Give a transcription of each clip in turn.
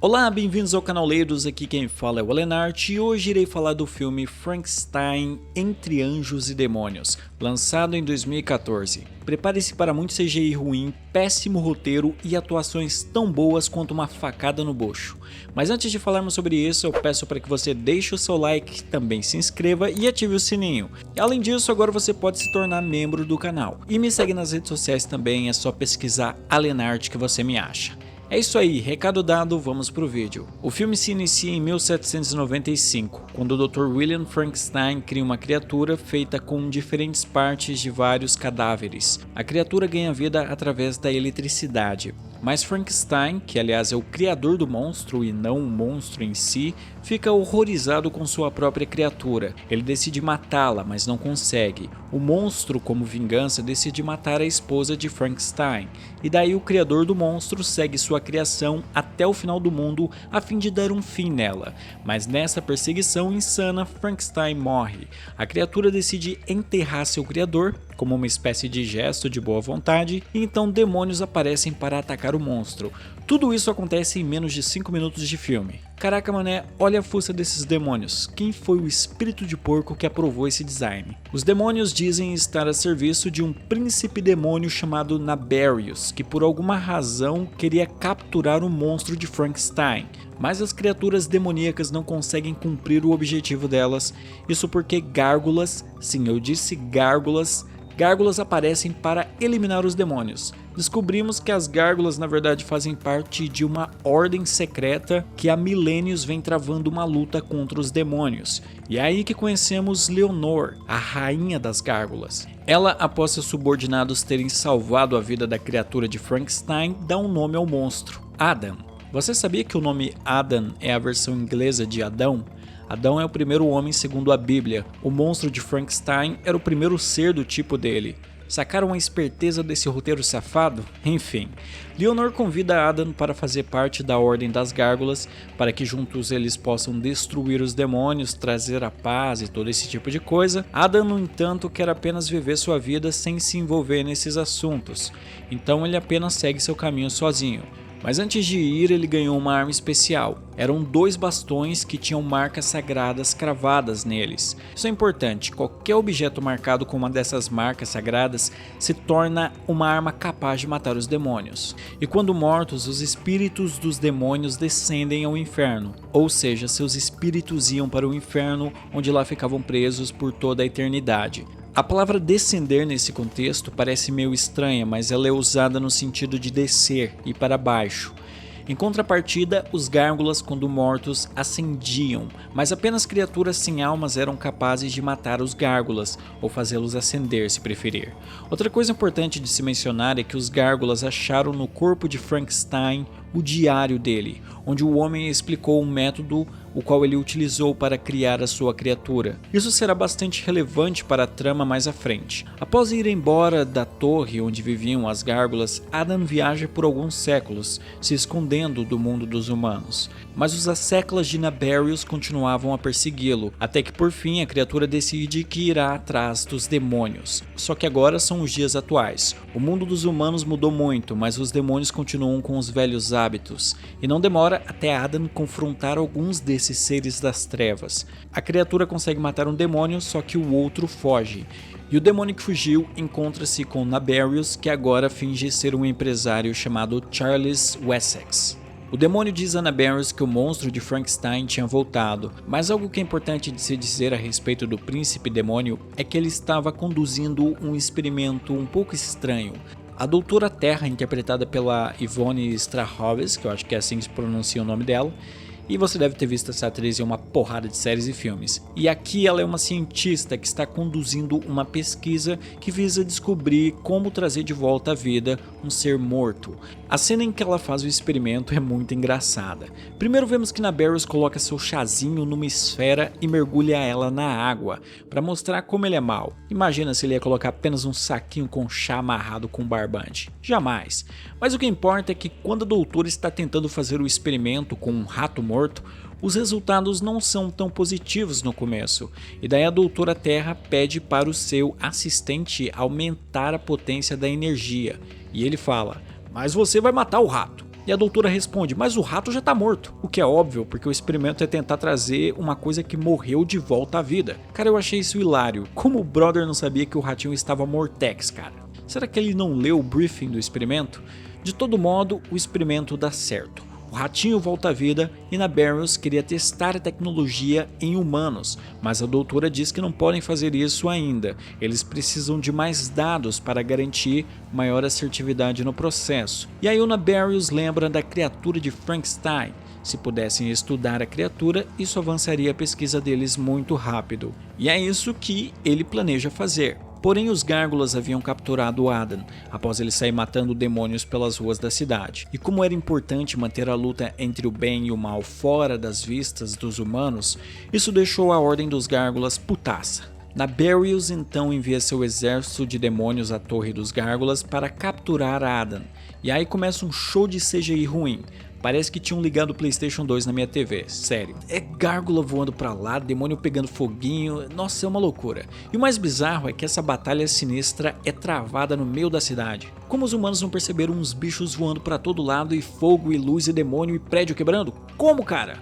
Olá, bem-vindos ao canal Leiros, aqui quem fala é o Alenart e hoje irei falar do filme Frankenstein Entre Anjos e Demônios, lançado em 2014. Prepare-se para muito CGI ruim, péssimo roteiro e atuações tão boas quanto uma facada no bucho. Mas antes de falarmos sobre isso, eu peço para que você deixe o seu like, também se inscreva e ative o sininho. E além disso, agora você pode se tornar membro do canal. E me segue nas redes sociais também, é só pesquisar Alenart que você me acha. É isso aí, recado dado, vamos pro vídeo. O filme se inicia em 1795, quando o Dr. William Frankenstein cria uma criatura feita com diferentes partes de vários cadáveres. A criatura ganha vida através da eletricidade, mas Frankenstein, que aliás é o criador do monstro e não o monstro em si, fica horrorizado com sua própria criatura. Ele decide matá-la, mas não consegue. O monstro, como vingança, decide matar a esposa de Frankenstein, e daí o criador do monstro segue sua criação até o final do mundo a fim de dar um fim nela. Mas nessa perseguição insana, Frankenstein morre. A criatura decide enterrar seu criador, como uma espécie de gesto de boa vontade, e então demônios aparecem para atacar o monstro. Tudo isso acontece em menos de 5 minutos de filme. Caraca mané, olha a fuça desses demônios, quem foi o espírito de porco que aprovou esse design? Os demônios dizem estar a serviço de um príncipe demônio chamado Naberius, que por alguma razão queria capturar o monstro de Frankenstein. Mas as criaturas demoníacas não conseguem cumprir o objetivo delas, isso porque gárgulas, sim eu disse gárgulas aparecem para eliminar os demônios. Descobrimos que as gárgulas na verdade fazem parte de uma ordem secreta que há milênios vem travando uma luta contra os demônios. E é aí que conhecemos Leonor, a rainha das gárgulas. Ela, após seus subordinados terem salvado a vida da criatura de Frankenstein, dá um nome ao monstro, Adam. Você sabia que o nome Adam é a versão inglesa de Adão? Adão é o primeiro homem segundo a Bíblia. O monstro de Frankenstein era o primeiro ser do tipo dele. Sacaram a esperteza desse roteiro safado? Enfim, Leonor convida Adam para fazer parte da Ordem das Gárgulas, para que juntos eles possam destruir os demônios, trazer a paz e todo esse tipo de coisa. Adam, no entanto, quer apenas viver sua vida sem se envolver nesses assuntos, então ele apenas segue seu caminho sozinho. Mas antes de ir, ele ganhou uma arma especial. Eram 2 bastões que tinham marcas sagradas cravadas neles. Isso é importante, qualquer objeto marcado com uma dessas marcas sagradas se torna uma arma capaz de matar os demônios. E quando mortos, os espíritos dos demônios descendem ao inferno, ou seja, seus espíritos iam para o inferno, onde lá ficavam presos por toda a eternidade. A palavra descender nesse contexto parece meio estranha, mas ela é usada no sentido de descer, ir para baixo. Em contrapartida, os gárgulas, quando mortos, ascendiam, mas apenas criaturas sem almas eram capazes de matar os gárgulas, ou fazê-los ascender se preferir. Outra coisa importante de se mencionar é que os gárgulas acharam no corpo de Frankenstein o diário dele, onde o homem explicou um método o qual ele utilizou para criar a sua criatura. Isso será bastante relevante para a trama mais à frente. Após ir embora da torre onde viviam as gárgulas, Adam viaja por alguns séculos, se escondendo do mundo dos humanos. Mas os asseclas de Naberius continuavam a persegui-lo, até que por fim a criatura decide que irá atrás dos demônios. Só que agora são os dias atuais. O mundo dos humanos mudou muito, mas os demônios continuam com os velhos hábitos, e não demora até Adam confrontar alguns desses seres das trevas. A criatura consegue matar um demônio, só que o outro foge. E o demônio que fugiu encontra-se com Naberius, que agora finge ser um empresário chamado Charles Wessex. O demônio diz a Naberius que o monstro de Frankenstein tinha voltado, mas algo que é importante de se dizer a respeito do príncipe demônio é que ele estava conduzindo um experimento um pouco estranho. A Doutora Terra, interpretada pela Yvonne Strahovski, que eu acho que é assim que se pronuncia o nome dela, e você deve ter visto essa atriz em uma porrada de séries e filmes. E aqui ela é uma cientista que está conduzindo uma pesquisa que visa descobrir como trazer de volta à vida um ser morto. A cena em que ela faz o experimento é muito engraçada. Primeiro vemos que Naberius coloca seu chazinho numa esfera e mergulha ela na água, para mostrar como ele é mau. Imagina se ele ia colocar apenas um saquinho com chá amarrado com barbante. Jamais. Mas o que importa é que quando a doutora está tentando fazer o experimento com um rato morto, os resultados não são tão positivos no começo, e daí a Doutora Terra pede para o seu assistente aumentar a potência da energia, e ele fala: "Mas você vai matar o rato." E a doutora responde, mas o rato já tá morto. O que é óbvio, porque o experimento é tentar trazer uma coisa que morreu de volta à vida. Cara, eu achei isso hilário. Como o brother não sabia que o ratinho estava mortex, cara? Será que ele não leu o briefing do experimento? De todo modo, o experimento dá certo. O ratinho volta à vida e na Barrows queria testar a tecnologia em humanos, mas a doutora diz que não podem fazer isso ainda. Eles precisam de mais dados para garantir maior assertividade no processo. E aí a Barrows lembra da criatura de Frankenstein. Se pudessem estudar a criatura, isso avançaria a pesquisa deles muito rápido. E é isso que ele planeja fazer. Porém, os gárgulas haviam capturado Adam, após ele sair matando demônios pelas ruas da cidade. E como era importante manter a luta entre o bem e o mal fora das vistas dos humanos, isso deixou a Ordem dos Gárgulas putaça. Naberius então envia seu exército de demônios à Torre dos Gárgulas para capturar Adam. E aí começa um show de CGI ruim. Parece que tinham ligado o PlayStation 2 na minha TV, sério. É gárgula voando pra lá, demônio pegando foguinho, nossa, é uma loucura. E o mais bizarro é que essa batalha sinistra é travada no meio da cidade. Como os humanos não perceberam uns bichos voando pra todo lado e fogo e luz e demônio e prédio quebrando? Como, cara?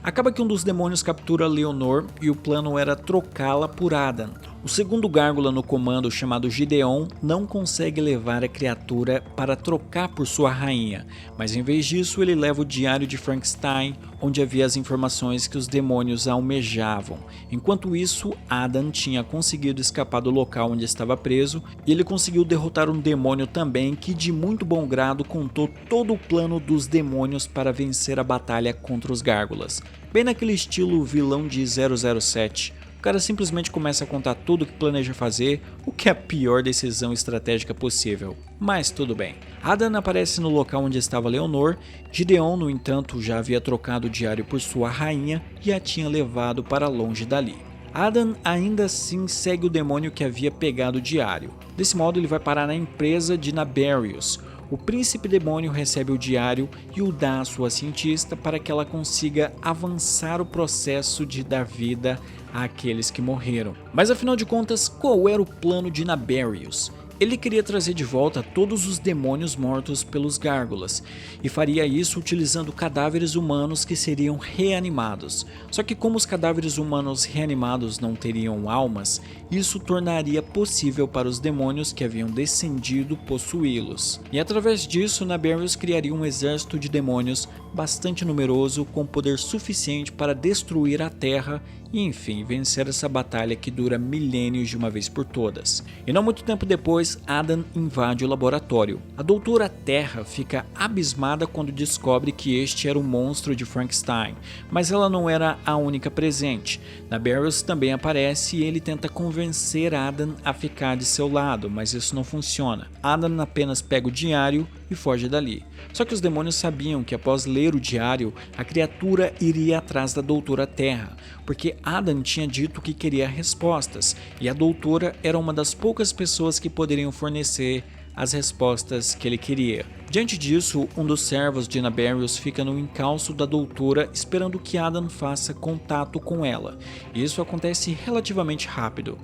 Acaba que um dos demônios captura Leonor e o plano era trocá-la por Adam. O segundo gárgula no comando, chamado Gideon, não consegue levar a criatura para trocar por sua rainha, mas em vez disso ele leva o diário de Frankenstein, onde havia as informações que os demônios almejavam. Enquanto isso, Adam tinha conseguido escapar do local onde estava preso e ele conseguiu derrotar um demônio também que de muito bom grado contou todo o plano dos demônios para vencer a batalha contra os gárgulas. Bem naquele estilo vilão de 007. O cara simplesmente começa a contar tudo o que planeja fazer, o que é a pior decisão estratégica possível. Mas tudo bem. Adam aparece no local onde estava Leonor. Gideon, no entanto, já havia trocado o diário por sua rainha e a tinha levado para longe dali. Adam ainda assim segue o demônio que havia pegado o diário. Desse modo ele vai parar na empresa de Naberius. O príncipe demônio recebe o diário e o dá à sua cientista para que ela consiga avançar o processo de dar vida àqueles que morreram. Mas afinal de contas, qual era o plano de Naberius? Ele queria trazer de volta todos os demônios mortos pelos gárgulas, e faria isso utilizando cadáveres humanos que seriam reanimados. Só que como os cadáveres humanos reanimados não teriam almas, isso tornaria possível para os demônios que haviam descendido possuí-los. E através disso, Naberius criaria um exército de demônios bastante numeroso com poder suficiente para destruir a Terra e enfim vencer essa batalha que dura milênios de uma vez por todas. E não muito tempo depois, Adam invade o laboratório. A doutora Terra fica abismada quando descobre que este era o monstro de Frankenstein, mas ela não era a única presente. Naberius também aparece e ele tenta convencer Adam a ficar de seu lado, mas isso não funciona. Adam apenas pega o diário e foge dali. Só que os demônios sabiam que após ler o diário, a criatura iria atrás da doutora Terra, porque Adam tinha dito que queria respostas, e a doutora era uma das poucas pessoas que poderiam fornecer as respostas que ele queria. Diante disso, um dos servos de Naberius fica no encalço da doutora esperando que Adam faça contato com ela. Isso acontece relativamente rápido.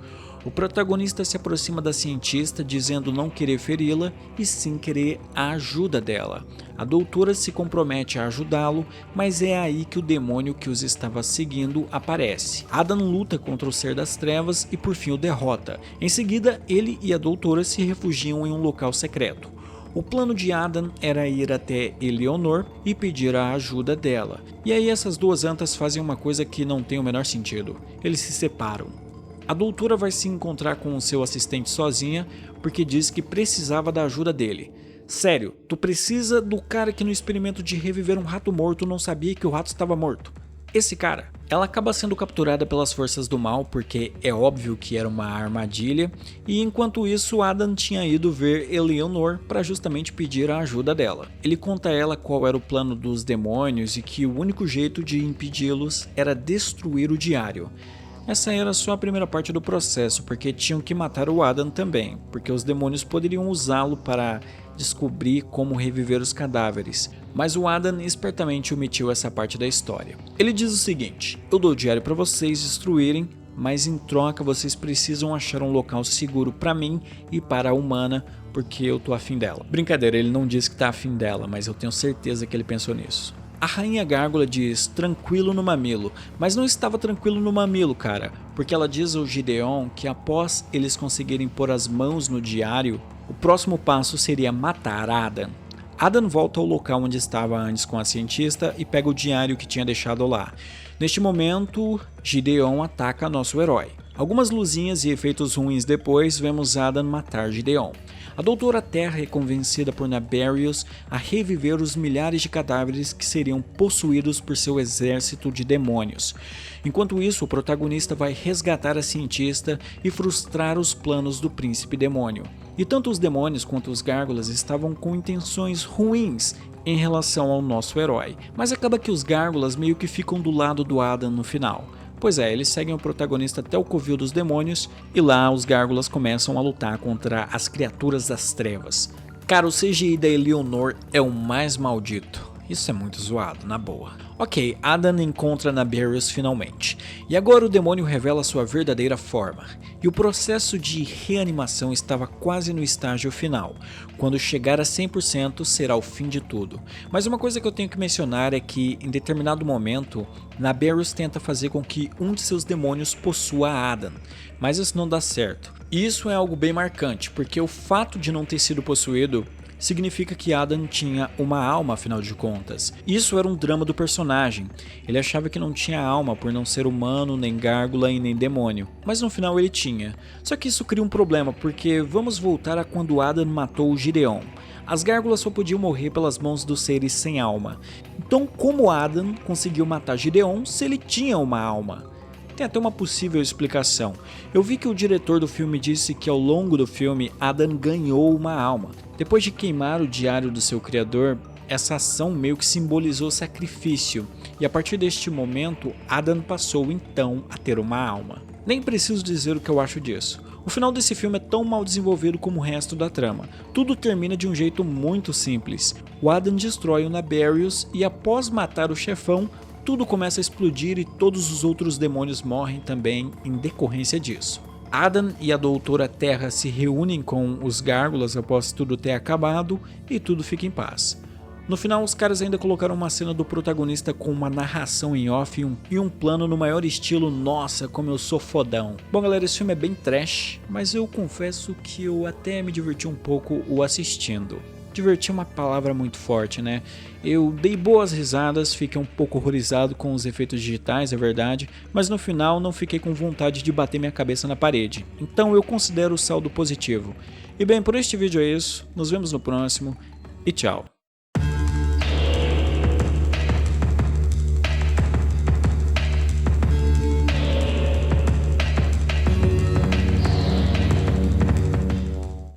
O protagonista se aproxima da cientista dizendo não querer feri-la e sim querer a ajuda dela. A doutora se compromete a ajudá-lo, mas é aí que o demônio que os estava seguindo aparece. Adam luta contra o ser das trevas e por fim o derrota. Em seguida, ele e a doutora se refugiam em um local secreto. O plano de Adam era ir até Eleonor e pedir a ajuda dela. E aí essas duas antas fazem uma coisa que não tem o menor sentido. Eles se separam. A doutora vai se encontrar com o seu assistente sozinha porque diz que precisava da ajuda dele. Sério, tu precisa do cara que no experimento de reviver um rato morto não sabia que o rato estava morto. Esse cara. Ela acaba sendo capturada pelas forças do mal porque é óbvio que era uma armadilha, e enquanto isso Adam tinha ido ver Eleonor para justamente pedir a ajuda dela. Ele conta a ela qual era o plano dos demônios e que o único jeito de impedi-los era destruir o diário. Essa era só a primeira parte do processo, porque tinham que matar o Adam também, porque os demônios poderiam usá-lo para descobrir como reviver os cadáveres. Mas o Adam espertamente omitiu essa parte da história. Ele diz o seguinte: eu dou o diário para vocês destruírem, mas em troca vocês precisam achar um local seguro para mim e para a humana, porque eu tô afim dela. Brincadeira, ele não disse que tá afim dela, mas eu tenho certeza que ele pensou nisso. A Rainha Gárgula diz tranquilo no mamilo, mas não estava tranquilo no mamilo, cara, porque ela diz ao Gideon que após eles conseguirem pôr as mãos no diário, o próximo passo seria matar Adan. Adan volta ao local onde estava antes com a cientista e pega o diário que tinha deixado lá. Neste momento, Gideon ataca nosso herói. Algumas luzinhas e efeitos ruins depois, vemos Adan matar Gideon. A Doutora Terra é convencida por Naberius a reviver os milhares de cadáveres que seriam possuídos por seu exército de demônios. Enquanto isso, o protagonista vai resgatar a cientista e frustrar os planos do príncipe demônio. E tanto os demônios quanto os gárgulas estavam com intenções ruins em relação ao nosso herói, mas acaba que os gárgulas meio que ficam do lado do Adan no final. Pois é, eles seguem o protagonista até o covil dos demônios e lá os gárgulas começam a lutar contra as criaturas das trevas. Cara, o CGI da Eleanor é o mais maldito. Isso é muito zoado, na boa. Ok, Adan encontra Naberius finalmente, e agora o demônio revela sua verdadeira forma, e o processo de reanimação estava quase no estágio final. Quando chegar a 100% será o fim de tudo. Mas uma coisa que eu tenho que mencionar é que, em determinado momento, Naberius tenta fazer com que um de seus demônios possua Adan, mas isso não dá certo. E isso é algo bem marcante, porque o fato de não ter sido possuído significa que Adan tinha uma alma, afinal de contas. Isso era um drama do personagem. Ele achava que não tinha alma por não ser humano, nem gárgula e nem demônio, mas no final ele tinha. Só que isso cria um problema, porque vamos voltar a quando Adan matou o Gideon. As gárgulas só podiam morrer pelas mãos dos seres sem alma. Então como Adan conseguiu matar Gideon se ele tinha uma alma? Tem até uma possível explicação. Eu vi que o diretor do filme disse que ao longo do filme Adan ganhou uma alma. Depois de queimar o diário do seu criador, essa ação meio que simbolizou sacrifício, e a partir deste momento Adan passou então a ter uma alma. Nem preciso dizer o que eu acho disso. O final desse filme é tão mal desenvolvido como o resto da trama. Tudo termina de um jeito muito simples. O Adan destrói o Naberius e após matar o chefão, tudo começa a explodir e todos os outros demônios morrem também em decorrência disso. Adan e a Doutora Terra se reúnem com os gárgulas após tudo ter acabado e tudo fica em paz. No final, os caras ainda colocaram uma cena do protagonista com uma narração em off e um plano no maior estilo nossa, como eu sou fodão. Bom galera, esse filme é bem trash, mas eu confesso que eu até me diverti um pouco o assistindo. Divertir é uma palavra muito forte, né? Eu dei boas risadas, fiquei um pouco horrorizado com os efeitos digitais, é verdade, mas no final não fiquei com vontade de bater minha cabeça na parede. Então eu considero o saldo positivo. E bem, por este vídeo é isso, nos vemos no próximo e tchau.